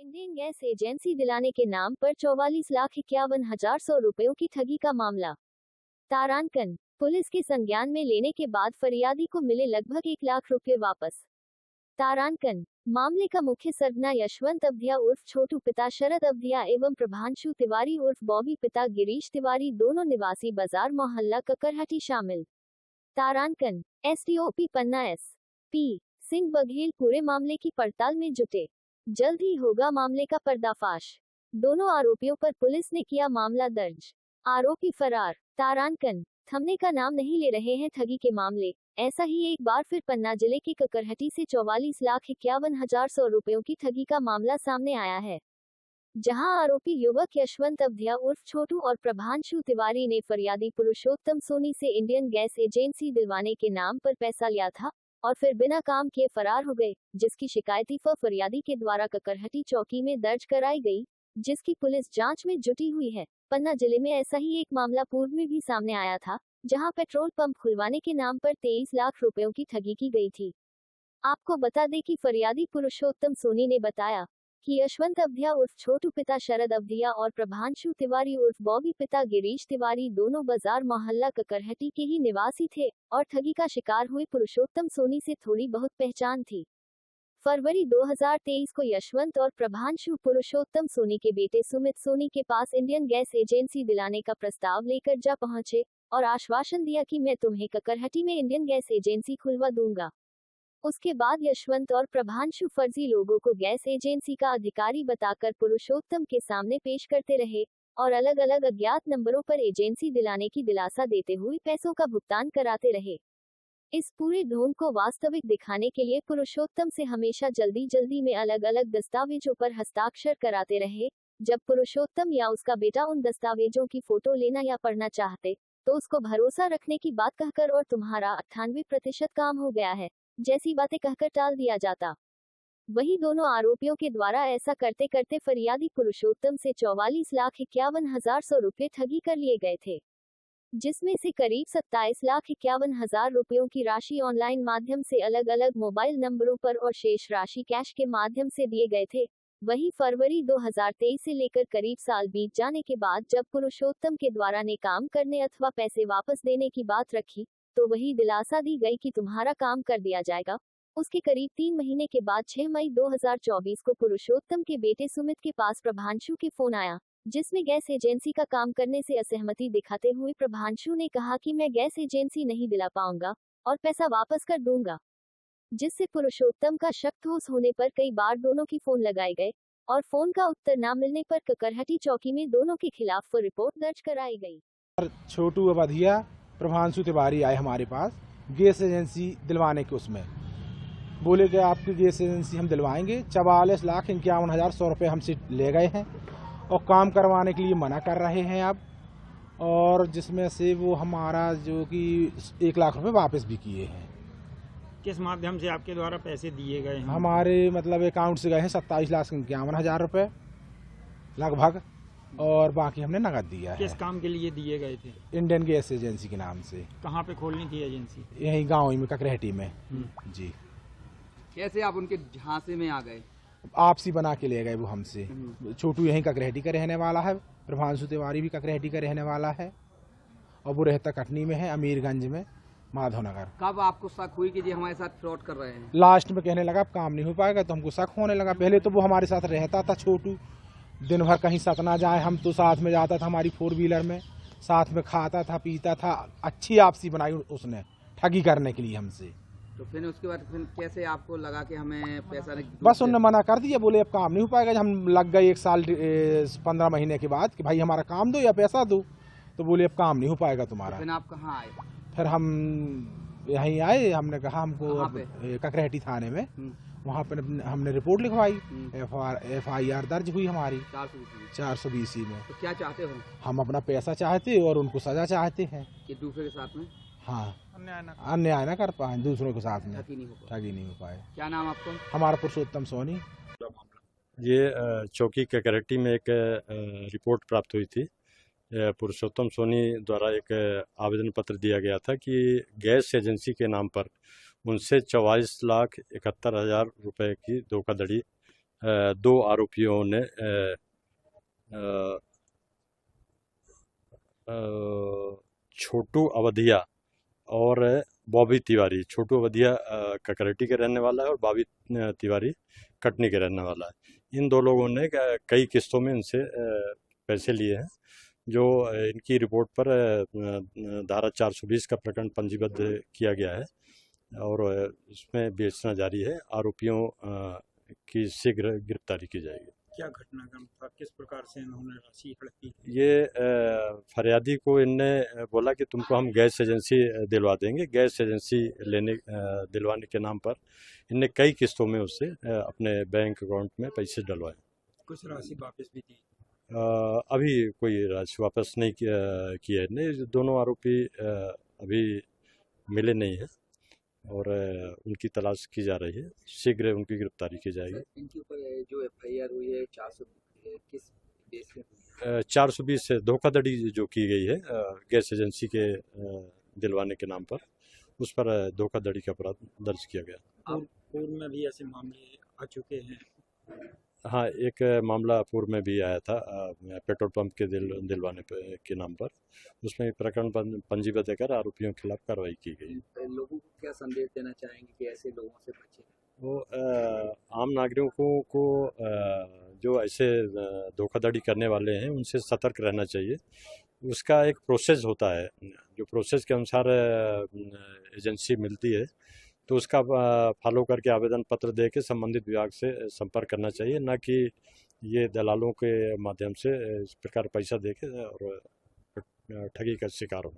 Indian gas agency दिलाने के नाम पर 44,51,100 रुपयों की ठगी का मामला। तारांकन पुलिस के संज्ञान में लेने के बाद फरियादी को मिले लगभग 1 लाख रुपए वापस। तारांकन मामले का मुख्य सरगना यशवंत अवधिया उर्फ छोटू पिता शरद अवधिया एवं प्रभांशु तिवारी उर्फ बॉबी पिता गिरीश तिवारी दोनों निवासी बाजार मोहल्ला ककरहटी शामिल। तारांकन एसडीओपी पन्ना एस.पी. सिंह बघेल पूरे मामले की पड़ताल में जुटे। जल्द ही होगा मामले का पर्दाफाश। दोनों आरोपियों पर पुलिस ने किया मामला दर्ज। आरोपी फरार। तारांकन थमने का नाम नहीं ले रहे हैं ठगी के मामले। ऐसा ही एक बार फिर पन्ना जिले के ककरहटी से 44,51,100 रुपयों की ठगी का मामला सामने आया है, जहां आरोपी युवक यशवंत अवधिया उर्फ छोटू और प्रभांशु तिवारी ने फरियादी पुरुषोत्तम सोनी से इंडियन गैस एजेंसी दिलवाने के नाम पर पैसा लिया था और फिर बिना काम किए फरार हो गए, जिसकी शिकायती फरियादी के द्वारा ककरहटी चौकी में दर्ज कराई गई, जिसकी पुलिस जांच में जुटी हुई है। पन्ना जिले में ऐसा ही एक मामला पूर्व में भी सामने आया था, जहां पेट्रोल पंप खुलवाने के नाम पर 23 लाख रुपयों की ठगी की गई थी। आपको बता दें कि फरियादी पुरुषोत्तम सोनी ने बताया कि यशवंत अवधिया उर्फ छोटू पिता शरद अवधिया और प्रभांशु तिवारी उर्फ बॉबी पिता गिरीश तिवारी दोनों बाजार मोहल्ला ककरहटी के ही निवासी थे और ठगी का शिकार हुए पुरुषोत्तम सोनी से थोड़ी बहुत पहचान थी। फरवरी 2023 को यशवंत और प्रभांशु पुरुषोत्तम सोनी के बेटे सुमित सोनी के पास इंडियन गैस एजेंसी दिलाने का प्रस्ताव लेकर जा पहुंचे और आश्वासन दिया कि मैं तुम्हें ककरहटी में इंडियन गैस एजेंसी खुलवा दूंगा। उसके बाद यशवंत और प्रभांशु फर्जी लोगों को गैस एजेंसी का अधिकारी बताकर पुरुषोत्तम के सामने पेश करते रहे और अलग अलग अज्ञात नंबरों पर एजेंसी दिलाने की दिलासा देते हुए पैसों का भुगतान कराते रहे। इस पूरे ढोंग को वास्तविक दिखाने के लिए पुरुषोत्तम से हमेशा जल्दी में अलग अलग दस्तावेजों पर हस्ताक्षर कराते रहे। जब पुरुषोत्तम या उसका बेटा उन दस्तावेजों की फोटो लेना या पढ़ना चाहते तो उसको भरोसा रखने की बात कहकर और तुम्हारा 98% काम हो गया है जैसी बातें कहकर टाल दिया जाता। वहीं दोनों आरोपियों के द्वारा ऐसा करते करते फरियादी पुरुषोत्तम से 44,51,100 रुपये ठगी कर लिए गए थे, जिसमें से करीब 27,51,000 रुपयों की राशि ऑनलाइन माध्यम से अलग अलग मोबाइल नंबरों पर और शेष राशि कैश के माध्यम से दिए गए थे। वहीं फरवरी 2023 से लेकर करीब साल बीत जाने के बाद जब पुरुषोत्तम के द्वारा ने काम करने अथवा पैसे वापस देने की बात रखी तो वही दिलासा दी गई कि तुम्हारा काम कर दिया जाएगा। उसके करीब 3 महीने के बाद 6 मई 2024 को पुरुषोत्तम के बेटे सुमित के पास प्रभांशु के फोन आया, जिसमें गैस एजेंसी का काम करने से असहमति दिखाते हुए प्रभांशु ने कहा कि मैं गैस एजेंसी नहीं दिला पाऊंगा और पैसा वापस कर दूंगा, जिससे पुरुषोत्तम का शक ठोस होने पर कई बार दोनों की फोन लगाए गए और फोन का उत्तर न मिलने पर ककरहटी चौकी में दोनों के खिलाफ रिपोर्ट दर्ज कराई गई। छोटू अवधिया प्रभांशु तिवारी आए हमारे पास गैस एजेंसी दिलवाने के, उसमें बोले कि आपकी गैस एजेंसी हम दिलवाएंगे। 44,51,100 रुपये हमसे ले गए हैं और काम करवाने के लिए मना कर रहे हैं अब, और जिसमें से वो हमारा जो कि 1 लाख रुपए वापस भी किए हैं। किस माध्यम से आपके द्वारा पैसे दिए गए हैं? हमारे मतलब अकाउंट से गए हैं 27,51,000 रुपये लगभग, और बाकी हमने नकद दिया है। किस काम के लिए दिए गए थे? इंडियन गैस एजेंसी के नाम से। कहाँ पे खोलनी थी एजेंसी? यहीं गाँव में ककरहटी में। जी। कैसे आप उनके झांसे में आ गए? आपसी बना के ले गए वो हमसे। छोटू यहीं ककरहटी का रहने वाला है, प्रभांशु तिवारी भी ककरहटी का रहने वाला है, और वो रहता कटनी में है, अमीरगंज में, माधवनगर। कब आपको शक हुई कि ये हमारे साथ फ्रॉड कर रहे हैं? लास्ट में कहने लगा अब काम नहीं हो पाएगा, तो हमको शक होने लगा। पहले तो वो हमारे साथ रहता था छोटू, दिन भर कहीं सतना जाए हम तो साथ में जाता था, हमारी 4 व्हीलर में साथ में खाता था पीता था। अच्छी आपसी बनाई उसने ठगी करने के लिए हमसे। तो फिर उसके बाद फिर कैसे आपको लगा कि हमें पैसा नहीं? बस उन्होंने मना कर दिया, बोले अब काम नहीं हो पाएगा। हम लग गए 1 साल 15 महीने के बाद कि भाई हमारा काम दो या पैसा दो, तो बोले अब काम नहीं हो पाएगा तुम्हारा। फिर आप कहाँ आए? फिर हम यहीं आए, हमने कहा हमको ककरहटी थाने में, वहाँ पर हमने रिपोर्ट लिखवाई, FIR दर्ज हुई हमारी 420 में। तो क्या चाहते हो? हम अपना पैसा चाहते और उनको सजा चाहते हैं कि दूसरे के साथ में अन्याय न कर पाए, दूसरों के साथ में ठगी नहीं हो पाए। क्या नाम आपको? हमारा पुरुषोत्तम सोनी। ये चौकी ककरहटी में एक रिपोर्ट प्राप्त हुई थी। पुरुषोत्तम सोनी द्वारा एक आवेदन पत्र दिया गया था कि गैस एजेंसी के नाम पर उनसे 44,71,000 रुपए की धोखाधड़ी दो आरोपियों ने छोटू अवधिया और बॉबी तिवारी, छोटू अवधिया ककरेटी के रहने वाला है और बॉबी तिवारी कटनी के रहने वाला है। इन दो लोगों ने कई किस्तों में इनसे पैसे लिए हैं, जो इनकी रिपोर्ट पर धारा 420 का प्रकरण पंजीबद्ध किया गया है और इसमें विवेचना जारी है। आरोपियों की शीघ्र गिरफ्तारी की जाएगी। क्या घटनाक्रम था, किस प्रकार से इन्होंने राशि इकट्ठी की? ये फरियादी को इनने बोला कि तुमको हम गैस एजेंसी दिलवा देंगे। गैस एजेंसी दिलवाने के नाम पर इनने कई किस्तों में उससे अपने बैंक अकाउंट में पैसे डलवाए। कुछ राशि वापस भी दी? अभी कोई राशि वापस नहीं की है। नहीं, दोनों आरोपी अभी मिले नहीं हैं और उनकी तलाश की जा रही है। शीघ्र उनकी गिरफ्तारी की जाएगी। इनके ऊपर जो एफआईआर हुई है 400 किस बेस पे हुई है? 420 से धोखाधड़ी जो की गई है गैस एजेंसी के दिलवाने के नाम पर, उस पर धोखाधड़ी का अपराध दर्ज किया गया। पूर्व में भी ऐसे मामले आ चुके हैं? हाँ, एक मामला पूर्व में भी आया था पेट्रोल पंप के दिलवाने के नाम पर। उसमें प्रकरण पंजीबद्ध कर आरोपियों के खिलाफ कार्रवाई की गई। लोगों को क्या संदेश देना चाहेंगे कि ऐसे लोगों से बचें? वो आम नागरिकों को जो ऐसे धोखाधड़ी करने वाले हैं उनसे सतर्क रहना चाहिए। उसका एक प्रोसेस होता है, जो प्रोसेस के अनुसार एजेंसी मिलती है, तो उसका फॉलो करके आवेदन पत्र दे के संबंधित विभाग से संपर्क करना चाहिए, ना कि ये दलालों के माध्यम से इस प्रकार पैसा दे के और ठगी का शिकार हो।